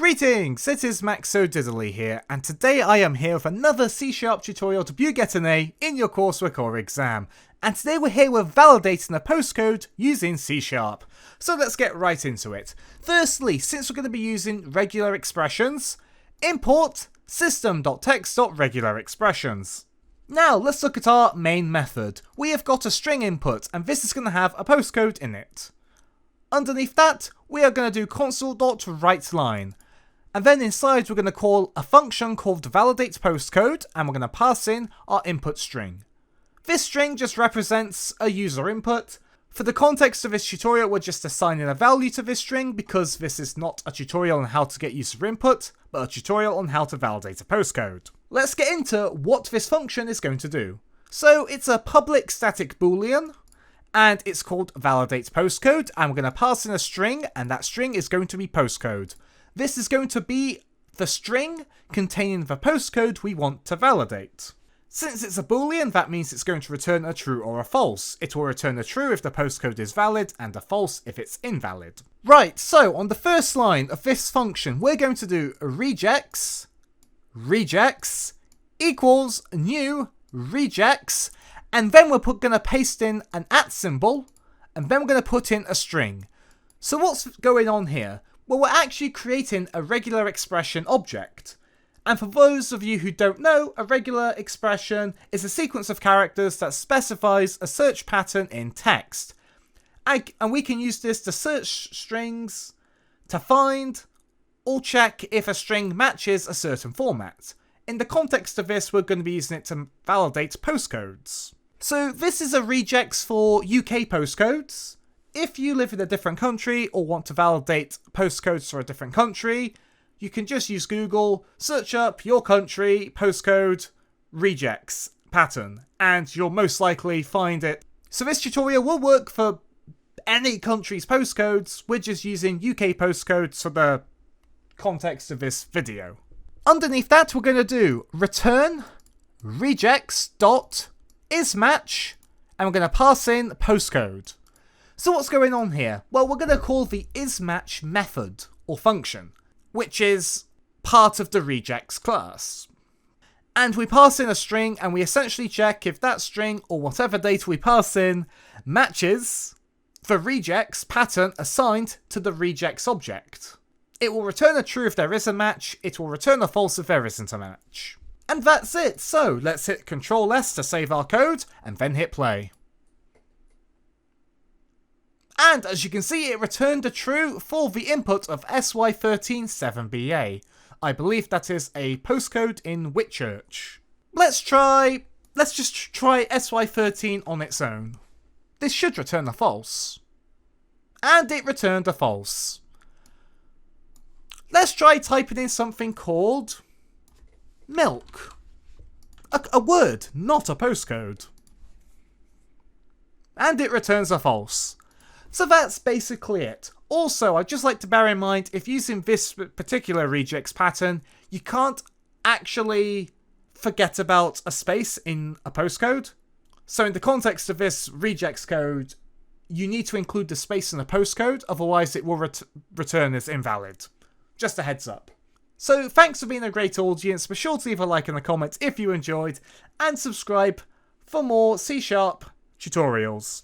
Greetings, it is Max So Diddly here, and today I am here with another C# tutorial to help you get an A in your coursework or exam. And today we're here with validating a postcode using C#. So let's get right into it. Firstly, since we're going to be using regular expressions, import system.text.regularExpressions. Now let's look at our main method. We have got a string input, and this is going to have a postcode in it. Underneath that, we are going to do console.writeLine. And then inside we're going to call a function called validatePostcode, and we're going to pass in our input string. This string just represents a user input. For the context of this tutorial, we're just assigning a value to this string because this is not a tutorial on how to get user input, but a tutorial on how to validate a postcode. Let's get into what this function is going to do. So it's a public static boolean, and it's called validatePostcode, and we're going to pass in a string, and that string is going to be postcode. This is going to be the string containing the postcode we want to validate. Since it's a boolean, that means it's going to return a true or a false. It will return a true if the postcode is valid and a false if it's invalid. Right, so on the first line of this function, we're going to do regex equals new regex, and then we're going to paste in an @ symbol, and then we're going to put in a string. So what's going on here? Well, we're actually creating a regular expression object. And for those of you who don't know, a regular expression is a sequence of characters that specifies a search pattern in text. And we can use this to search strings, to find, or check if a string matches a certain format. In the context of this, we're going to be using it to validate postcodes. So this is a regex for UK postcodes. If you live in a different country or want to validate postcodes for a different country, you can just use Google, search up your country, postcode, regex pattern, and you'll most likely find it. So this tutorial will work for any country's postcodes. We're just using UK postcodes for the context of this video. Underneath that, we're going to do return regex.isMatch, and we're going to pass in postcode. So what's going on here? Well, we're going to call the isMatch method or function, which is part of the regex class. And we pass in a string, and we essentially check if that string or whatever data we pass in matches the regex pattern assigned to the regex object. It will return a true if there is a match, it will return a false if there isn't a match. And that's it. So let's hit Ctrl S to save our code, and then hit play. And as you can see, it returned a true for the input of SY137BA. I believe that is a postcode in Whitchurch. Let's just try SY13 on its own. This should return a false. And it returned a false. Let's try typing in something called milk. A word, not a postcode. And it returns a false. So that's basically it. Also, I'd just like to bear in mind, if using this particular regex pattern, you can't actually forget about a space in a postcode. So in the context of this regex code, you need to include the space in the postcode, otherwise it will return as invalid. Just a heads up. So thanks for being a great audience. Be sure to leave a like in the comments if you enjoyed, and subscribe for more C# tutorials.